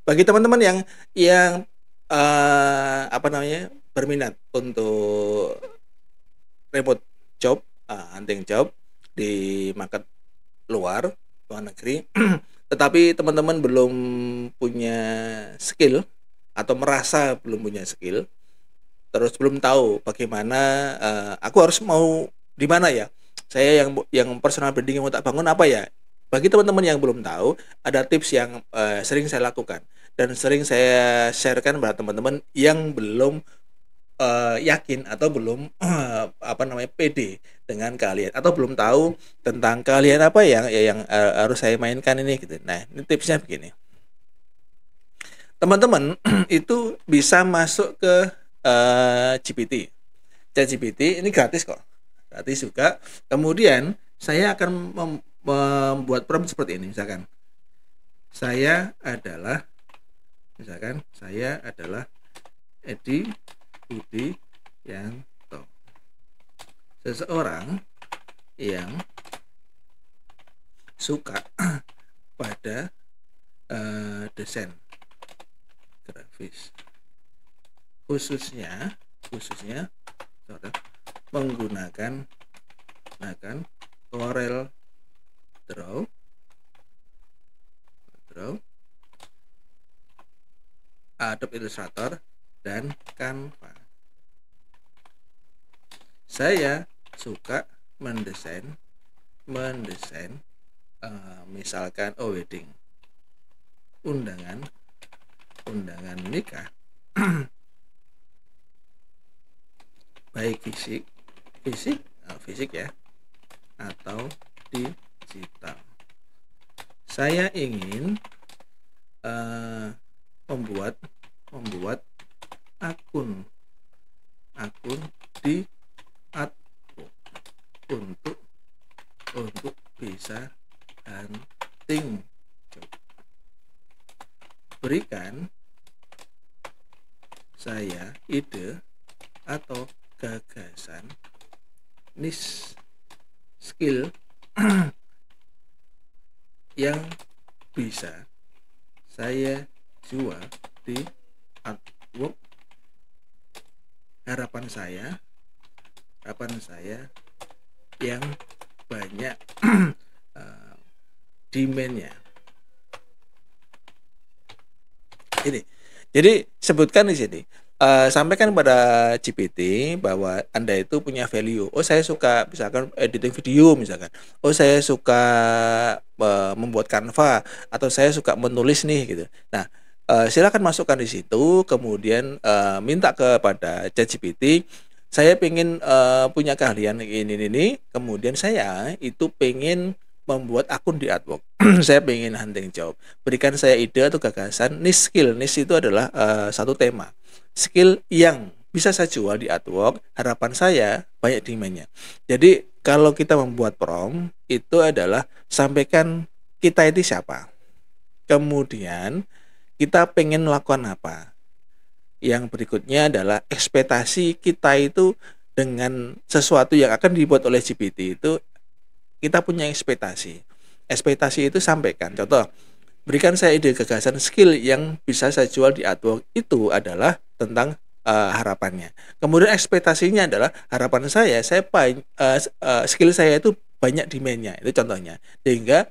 Bagi teman-teman yang apa namanya, berminat untuk remote job, hunting job di market luar, luar negeri, tetapi teman-teman belum punya skill atau merasa belum punya skill, terus belum tahu bagaimana, aku harus mau di mana ya? Saya yang personal branding yang mau tak bangun apa ya? Bagi teman-teman yang belum tahu, ada tips yang sering saya lakukan dan sering saya sharekan pada teman-teman yang belum yakin atau belum apa namanya, pede dengan keahlian atau belum tahu tentang keahlian apa yang harus saya mainkan ini gitu. Nah, ini tipsnya begini. Teman-teman itu bisa masuk ke GPT. ChatGPT ini gratis kok. Gratis juga. Kemudian saya akan membuat prompt seperti ini, misalkan. Saya adalah Edi Budi Yanto. Seseorang yang suka pada desain grafis, khususnya menggunakan Corel Draw, Adobe Illustrator, dan Canva. Saya suka mendesain misalkan wedding, undangan nikah, baik fisik ya atau digital. Saya ingin membuat akun di Upwork untuk bisa hunting job. Berikan saya ide atau gagasan niche skill yang bisa saya jual di Upwork. Harapan saya yang banyak demand-nya. Ini. Jadi sebutkan di sini, sampaikan pada GPT bahwa Anda itu punya value. Oh, saya suka misalkan editing video misalkan. Oh, saya suka membuat Canva atau saya suka menulis nih gitu. Nah, silakan masukkan di situ, kemudian minta kepada ChatGPT, saya pengen punya keahlian ini, kemudian saya itu pengen membuat akun di Upwork. Saya pengen hunting job. Berikan saya ide atau gagasan niche skill. Niche itu adalah satu tema. Skill yang bisa saya jual di Upwork, harapan saya banyak demand-nya. Jadi kalau kita membuat prompt itu adalah sampaikan kita itu siapa. Kemudian kita pengen melakukan apa. Yang berikutnya adalah ekspektasi kita itu dengan sesuatu yang akan dibuat oleh GPT itu, kita punya ekspektasi. Ekspektasi itu sampaikan. Contoh, berikan saya ide gagasan skill yang bisa saya jual di Upwork, itu adalah tentang harapannya. Kemudian ekspektasinya adalah harapan skill saya itu banyak demand-nya. Itu contohnya. Sehingga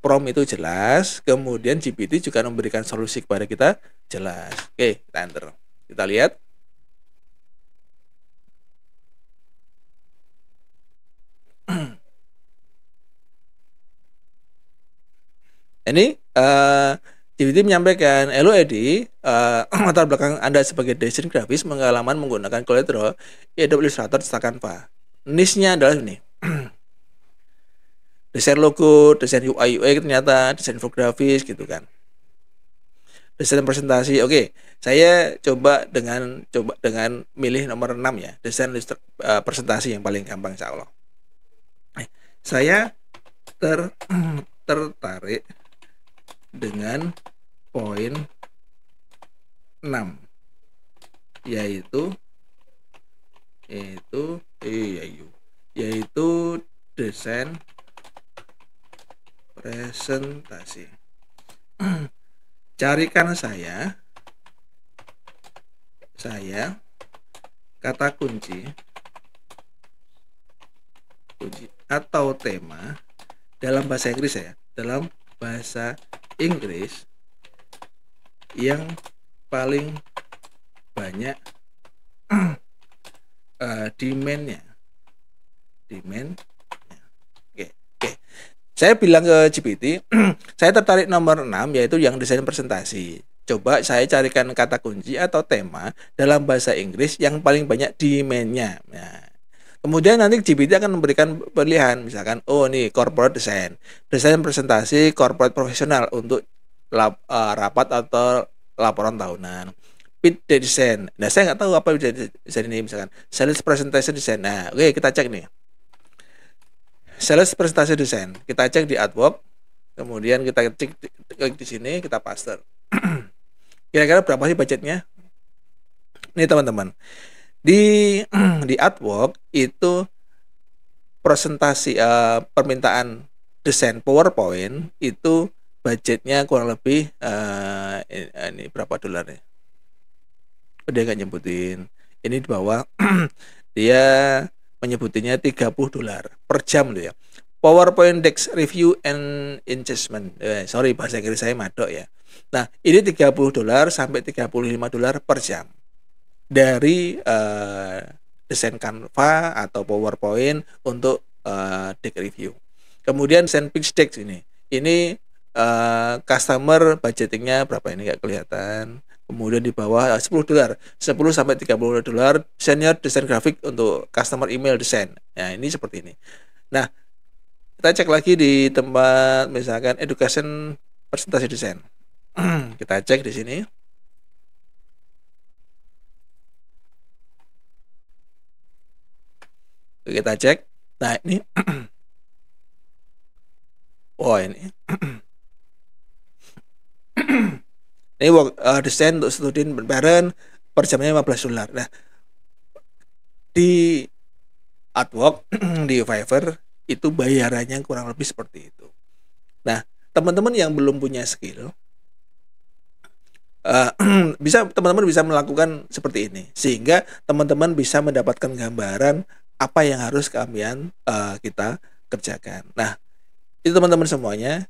prompt itu jelas, kemudian GPT juga memberikan solusi kepada kita jelas. Oke, kita enter. Kita lihat. Ini GPT menyampaikan, "Hello Edi, latar belakang Anda sebagai desain grafis pengalaman menggunakan Corel Draw, Adobe Illustrator, serta Canva. Niche-nya adalah ini. Desain logo, desain UI UX, ternyata desain infografis gitu kan. Desain presentasi. Oke, saya coba dengan milih nomor 6 ya, desain presentasi yang paling gampang insyaallah. Saya tertarik dengan poin 6 yaitu desain presentasi. carikan saya kata kunci atau tema dalam bahasa Inggris dalam bahasa Inggris yang paling banyak demand-nya. Oke. Saya bilang ke GPT, saya tertarik nomor 6 yaitu yang desain presentasi. Coba saya carikan kata kunci atau tema dalam bahasa Inggris yang paling banyak demand-nya. Nah, kemudian nanti GPT akan memberikan pilihan, misalkan, oh ini corporate design presentasi corporate profesional untuk rapat atau laporan tahunan. Pitch design. Nah, saya nggak tahu apa design ini, misalkan sales presentation design. Nah, oke, kita cek nih. Sales presentasi design. Kita cek di Upwork. Kemudian kita cek di sini, kita paste. Kira-kira berapa sih budgetnya? Nih teman-teman. Di Upwork itu presentasi permintaan desain PowerPoint itu budgetnya kurang lebih ini berapa dolar nih? Dia nggak nyebutin. Ini di bawah dia menyebutinnya $30 per jam loh ya. PowerPoint Deck Review and Engagement. Sorry bahasa Inggris saya madok ya. Nah, ini $30 sampai $35 per jam. Dari desain Canva atau PowerPoint untuk deck review. Kemudian desain pitch deck ini. Ini customer budgetingnya berapa ini nggak kelihatan. Kemudian di bawah $10, 10 sampai $30 senior desain grafik untuk customer email desain. Nah, ini seperti ini. Nah, kita cek lagi di tempat misalkan education presentasi desain. Kita cek di sini. Kita cek. Nah, ini oh ini ini work desain untuk student bareng per jamnya $15. Nah, di Upwork di Fiverr itu bayarannya kurang lebih seperti itu. Nah, teman-teman yang belum punya skill teman-teman bisa melakukan seperti ini sehingga teman-teman bisa mendapatkan gambaran apa yang harus kita kerjakan. Nah, itu teman-teman semuanya,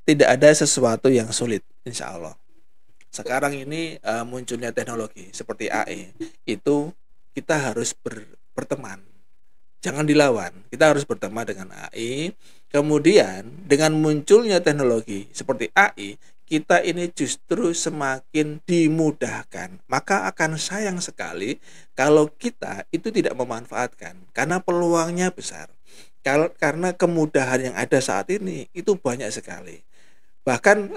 tidak ada sesuatu yang sulit, insya Allah. Sekarang ini munculnya teknologi seperti AI, itu kita harus berteman, jangan dilawan. Kita harus berteman dengan AI. Kemudian dengan munculnya teknologi seperti AI, kita ini justru semakin dimudahkan. Maka akan sayang sekali kalau kita itu tidak memanfaatkan, karena peluangnya besar. Karena kemudahan yang ada saat ini itu banyak sekali. Bahkan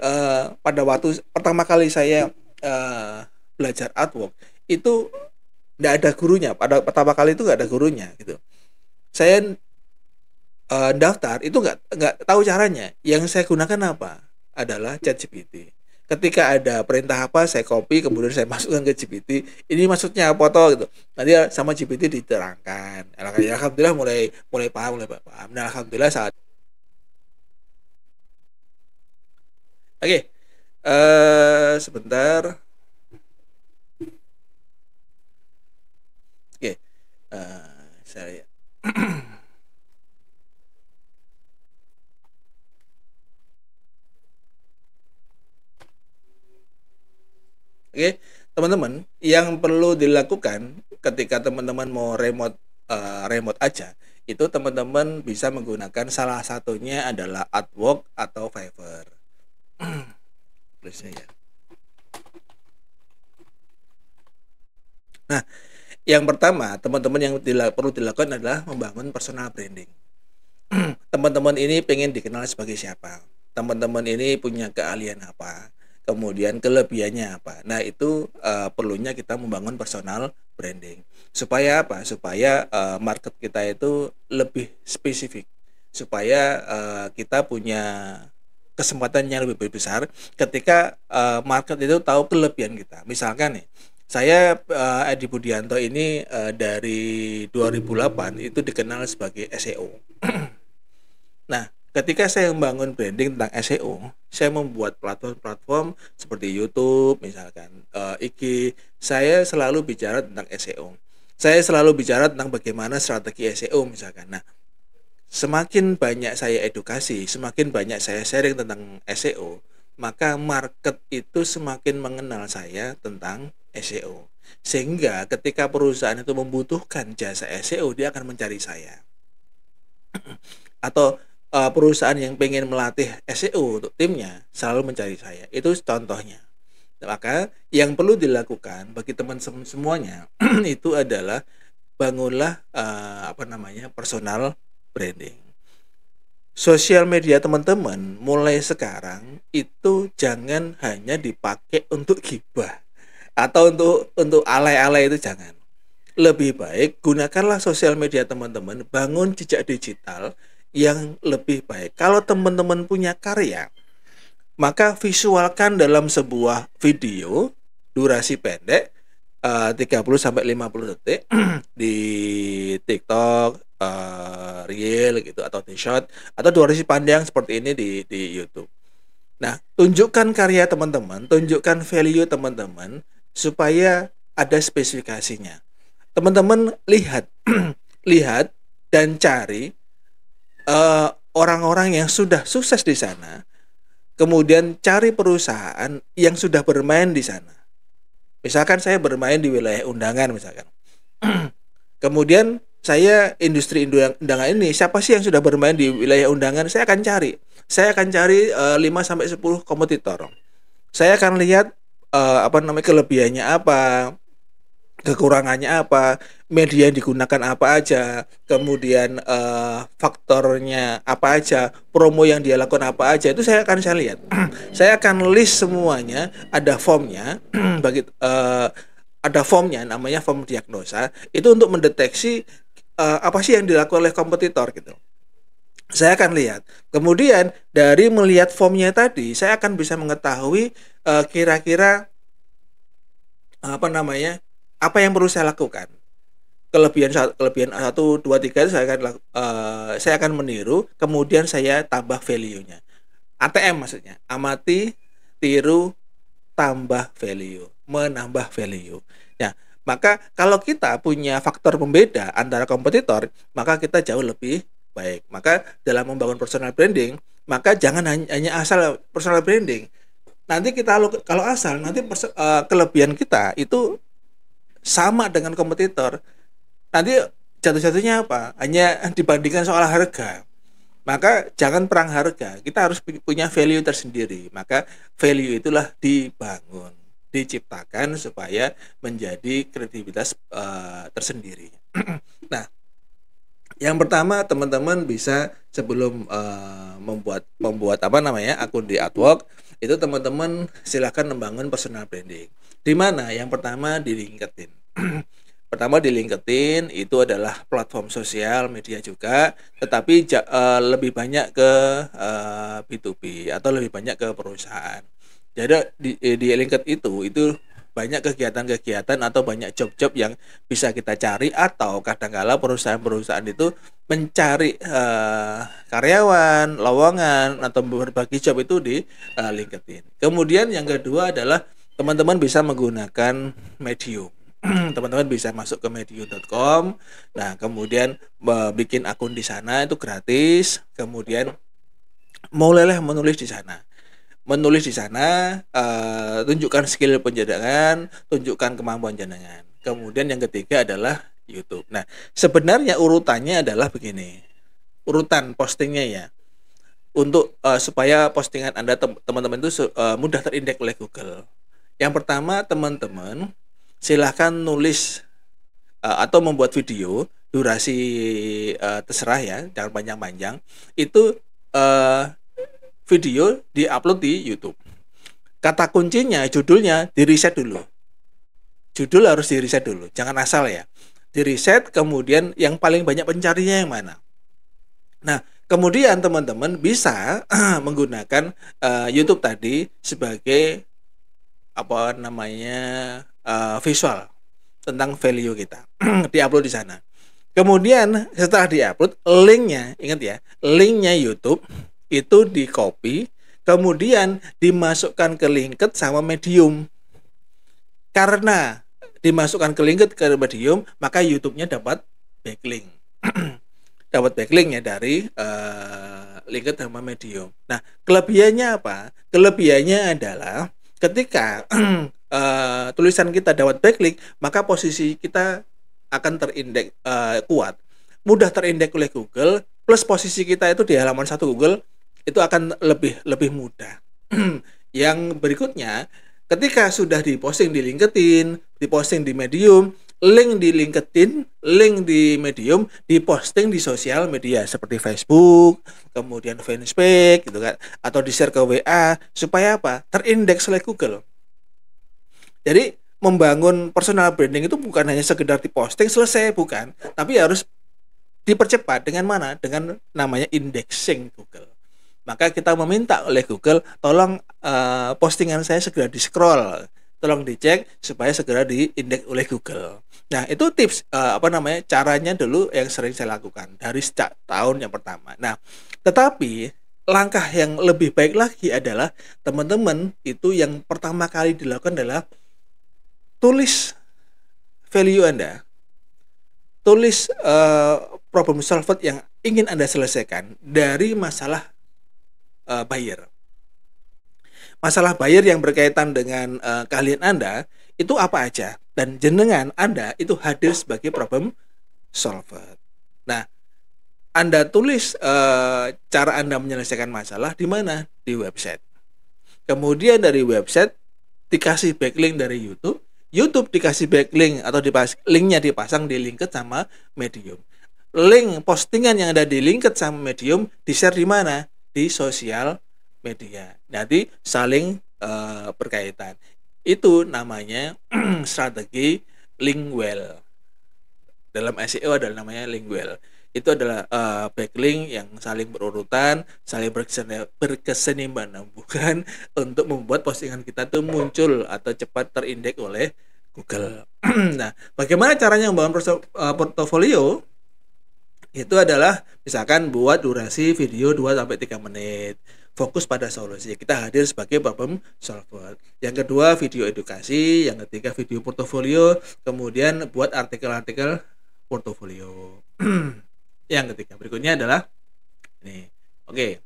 pada waktu pertama kali saya belajar artwork itu nggak ada gurunya. Pada pertama kali itu nggak ada gurunya gitu. Saya daftar itu nggak tahu caranya. Yang saya gunakan apa? Adalah ChatGPT. Ketika ada perintah apa, saya copy, kemudian saya masukkan ke GPT. Ini maksudnya apa toh gitu. Nanti sama GPT diterangkan. Alhamdulillah mulai paham. Nah, alhamdulillah saat. Oke, sebentar. Oke, saya. Oke, teman-teman, yang perlu dilakukan ketika teman-teman mau remote aja, itu teman-teman bisa menggunakan salah satunya adalah Upwork atau Fiverr. Ya. Nah, yang pertama, teman-teman yang perlu dilakukan adalah membangun personal branding. Teman-teman ini pengen dikenal sebagai siapa? Teman-teman ini punya keahlian apa? Kemudian kelebihannya apa? Nah, itu perlunya kita membangun personal branding. Supaya apa? Supaya market kita itu lebih spesifik. Supaya kita punya kesempatan yang lebih besar ketika market itu tahu kelebihan kita. Misalkan nih, saya Edi Budianto ini dari 2008 itu dikenal sebagai SEO. Nah, Ketika saya membangun branding tentang SEO, saya membuat platform-platform seperti YouTube misalkan, IG, saya selalu bicara tentang SEO. Saya selalu bicara tentang bagaimana strategi SEO misalkan. Nah, semakin banyak saya edukasi, semakin banyak saya sharing tentang SEO, maka market itu semakin mengenal saya tentang SEO. Sehingga ketika perusahaan itu membutuhkan jasa SEO, dia akan mencari saya. Atau perusahaan yang pengen melatih SEO untuk timnya selalu mencari saya. Itu contohnya. Maka yang perlu dilakukan bagi teman-teman semuanya itu adalah bangunlah personal branding. Sosial media teman-teman mulai sekarang itu jangan hanya dipakai untuk gibah atau untuk alay-alay, itu jangan. Lebih baik gunakanlah sosial media teman-teman, bangun jejak digital yang lebih baik. Kalau teman-teman punya karya, maka visualkan dalam sebuah video durasi pendek 30-50 detik di TikTok, Reel gitu, atau di Short, atau durasi panjang seperti ini di YouTube. Nah, tunjukkan karya teman-teman, tunjukkan value teman-teman supaya ada spesifikasinya. Teman-teman lihat lihat dan cari orang-orang yang sudah sukses di sana, kemudian cari perusahaan yang sudah bermain di sana. Misalkan saya bermain di wilayah undangan misalkan. Kemudian saya industri undangan ini, siapa sih yang sudah bermain di wilayah undangan? Saya akan cari. Saya akan cari 5 sampai 10 kompetitor. Saya akan lihat kelebihannya apa, kekurangannya apa, media yang digunakan apa aja, kemudian faktornya apa aja, promo yang dia lakukan apa aja, itu saya lihat. Saya akan list semuanya, ada formnya ada formnya, namanya form diagnosa, itu untuk mendeteksi apa sih yang dilakukan oleh kompetitor gitu. Saya akan lihat. Kemudian dari melihat formnya tadi, saya akan bisa mengetahui kira-kira apa yang perlu saya lakukan. Kelebihan 1, 2, 3 itu saya akan meniru, kemudian saya tambah value-nya. ATM maksudnya, amati, tiru, tambah value, menambah value. Nah, maka kalau kita punya faktor pembeda antara kompetitor, maka kita jauh lebih baik. Maka dalam membangun personal branding, maka jangan hanya asal personal branding. Nanti kita kalau asal, nanti kelebihan kita itu sama dengan kompetitor. Nanti jatuh-jatuhnya apa? Hanya dibandingkan soal harga. Maka jangan perang harga. Kita harus punya value tersendiri. Maka value itulah dibangun, diciptakan supaya menjadi kredibilitas tersendiri. Nah, yang pertama teman-teman bisa sebelum membuat akun di Upwork, itu teman-teman silakan membangun personal branding. Di mana? Yang pertama di LinkedIn. Pertama di LinkedIn itu adalah platform sosial media juga, tetapi lebih banyak ke B2B atau lebih banyak ke perusahaan. Jadi di LinkedIn itu banyak kegiatan-kegiatan atau banyak job-job yang bisa kita cari, atau kadang-kala perusahaan-perusahaan itu mencari karyawan, lowongan atau berbagi job itu di LinkedIn. Kemudian yang kedua adalah teman-teman bisa menggunakan Medium. Teman-teman bisa masuk ke medium.com. Nah, kemudian bikin akun di sana, itu gratis. Kemudian mulailah menulis di sana. Tunjukkan skill penjaringan, tunjukkan kemampuan jenengan. Kemudian yang ketiga adalah YouTube. Nah, sebenarnya urutannya adalah begini. Urutan postingnya ya. Untuk supaya postingan Anda teman-teman itu mudah terindeks oleh Google. Yang pertama, teman-teman silahkan nulis atau membuat video durasi terserah ya, jangan panjang-panjang. Itu video diupload di YouTube. Kata kuncinya, judulnya diriset dulu. Judul harus diriset dulu, jangan asal ya. Diriset, kemudian yang paling banyak pencarinya yang mana. Nah, kemudian teman-teman bisa menggunakan YouTube tadi sebagai visual tentang value kita. Diupload di sana. Kemudian setelah diupload, linknya, ingat ya, linknya YouTube itu di copy, kemudian dimasukkan ke Linked sama Medium. Karena dimasukkan ke Linked ke Medium, maka YouTube-nya dapat backlink. Dapat backlink ya dari Linked sama Medium. Nah, kelebihannya apa? Kelebihannya adalah ketika tulisan kita dapat backlink, maka posisi kita akan terindeks kuat, mudah terindeks oleh Google, plus posisi kita itu di halaman satu Google itu akan lebih mudah. Yang berikutnya, ketika sudah diposting di LinkedIn, diposting di Medium, link di LinkedIn, link di Medium, diposting di sosial media seperti Facebook, kemudian fanspage gitu kan, atau di-share ke WA supaya apa? Terindeks oleh Google. Jadi membangun personal branding itu bukan hanya sekedar diposting selesai, bukan, tapi harus dipercepat dengan mana? Dengan namanya indexing Google. Maka kita meminta oleh Google, tolong postingan saya segera di-scroll, tolong dicek supaya segera diindeks oleh Google. Nah, itu tips caranya dulu yang sering saya lakukan dari sejak tahun yang pertama. Nah, tetapi langkah yang lebih baik lagi adalah teman-teman itu yang pertama kali dilakukan adalah tulis value Anda, tulis problem solved yang ingin Anda selesaikan dari masalah buyer. Masalah buyer yang berkaitan dengan keahlian Anda itu apa aja, dan jenengan Anda itu hadir sebagai problem solver. Nah, Anda tulis cara Anda menyelesaikan masalah di mana? Di website. Kemudian dari website dikasih backlink dari YouTube, YouTube dikasih backlink atau linknya dipasang di Linked sama Medium. Link postingan yang ada di Linked sama Medium di-share di mana? Di sosial media. Nanti saling berkaitan. Itu namanya strategi link well. Dalam SEO adalah namanya link well. Itu adalah backlink yang saling berurutan, saling berkesinambungan untuk membuat postingan kita tuh muncul atau cepat terindeks oleh Google. Nah, bagaimana caranya membangun portofolio? Itu adalah misalkan buat durasi video 2-3 menit. Fokus pada solusi. Kita hadir sebagai problem solver. Yang kedua, video edukasi. Yang ketiga, video portofolio. Kemudian buat artikel-artikel portofolio. Yang ketiga, berikutnya adalah ini. Oke.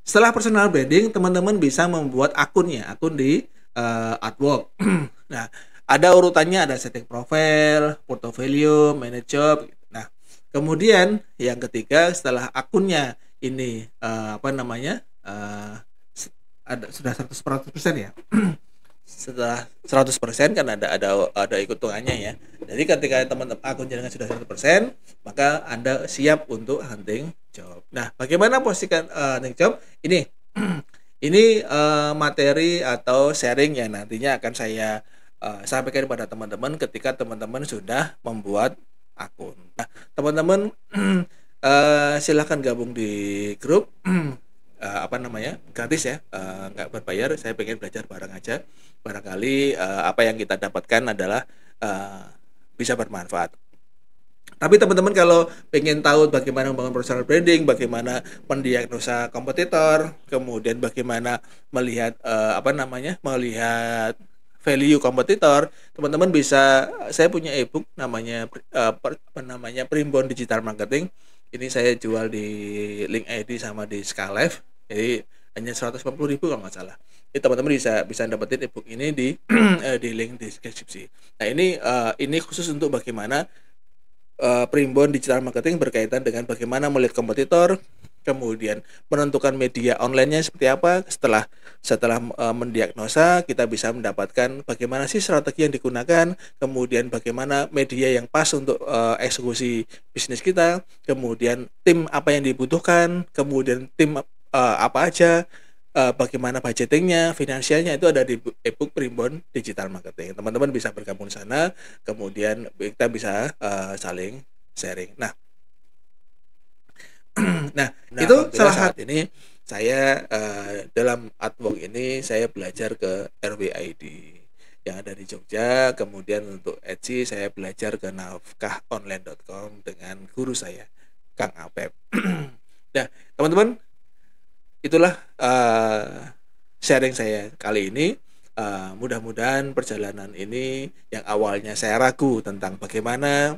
Setelah personal branding, teman-teman bisa membuat akun di Upwork. Nah, ada urutannya, ada setting profile, portfolio, manage job. Nah, kemudian yang ketiga, setelah akunnya ini ada sudah 100% ya. Setelah 100% kan ada hitungannya ya. Jadi ketika teman-teman akun jaringan sudah 100%, maka Anda siap untuk hunting job. Nah, bagaimana posisikan hunting job? Ini materi atau sharing yang nantinya akan saya sampaikan kepada teman-teman ketika teman-teman sudah membuat akun. Nah, teman-teman silahkan gabung di grup gratis ya, nggak berbayar. Saya pengen belajar bareng aja. Barangkali apa yang kita dapatkan adalah bisa bermanfaat. Tapi teman-teman kalau pengen tahu bagaimana membangun personal branding, bagaimana mendiagnosa kompetitor, kemudian bagaimana melihat melihat value kompetitor, teman-teman bisa, saya punya ebook namanya Primbon Digital Marketing. Ini saya jual di Link ID sama di Skalive. Jadi hanya 150.000 kalau nggak salah. Jadi teman-teman bisa dapetin ebook ini di di link deskripsi. Nah, ini khusus untuk bagaimana Primbon Digital Marketing berkaitan dengan bagaimana melihat kompetitor, kemudian menentukan media online-nya seperti apa. Setelah mendiagnosa, kita bisa mendapatkan bagaimana sih strategi yang digunakan, kemudian bagaimana media yang pas untuk eksekusi bisnis kita, kemudian tim apa yang dibutuhkan, kemudian tim apa aja, bagaimana budgetingnya, finansialnya, itu ada di ebook Primbon Digital Marketing. Teman-teman bisa bergabung di sana, kemudian kita bisa saling sharing. Nah, itu salah satu. Ini saya dalam Upwork ini saya belajar ke RWID. yang ada di Jogja. Kemudian untuk Etsy saya belajar ke nafkahonline.com dengan guru saya, Kang Apep. Nah, teman-teman, itulah sharing saya kali ini. Mudah-mudahan perjalanan ini yang awalnya saya ragu tentang bagaimana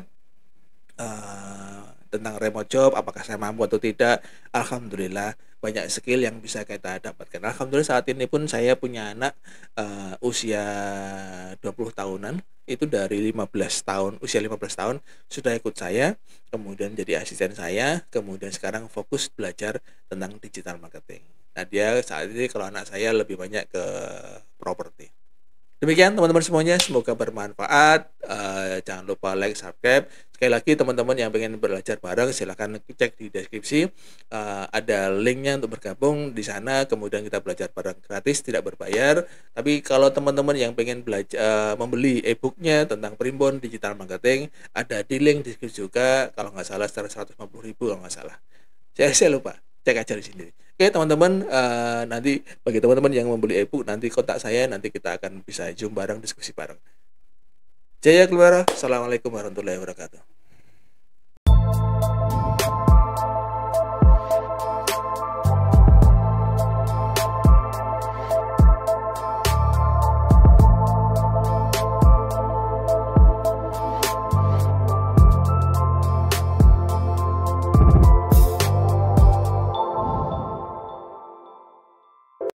tentang remote job, apakah saya mampu atau tidak. Alhamdulillah banyak skill yang bisa kita dapatkan. Alhamdulillah saat ini pun saya punya anak usia 20 tahunan, itu dari 15 tahun, usia 15 tahun sudah ikut saya, kemudian jadi asisten saya, kemudian sekarang fokus belajar tentang digital marketing. Nah, dia saat ini, kalau anak saya lebih banyak ke properti. Demikian teman-teman semuanya, semoga bermanfaat. Jangan lupa like, subscribe. Sekali lagi teman-teman yang pengen belajar bareng, silahkan cek di deskripsi. Ada linknya untuk bergabung di sana. Kemudian kita belajar bareng gratis, tidak berbayar. Tapi kalau teman-teman yang pengen belajar membeli e-booknya tentang primbon digital marketing, ada di link deskripsi juga. Kalau nggak salah sekitar 150.000 kalau nggak salah. Saya lupa, cek aja di sini. Oke teman-teman, nanti bagi teman-teman yang membeli e-book, nanti kontak saya, nanti kita akan bisa zoom bareng, diskusi bareng. Jaya keluar. Assalamualaikum warahmatullahi wabarakatuh.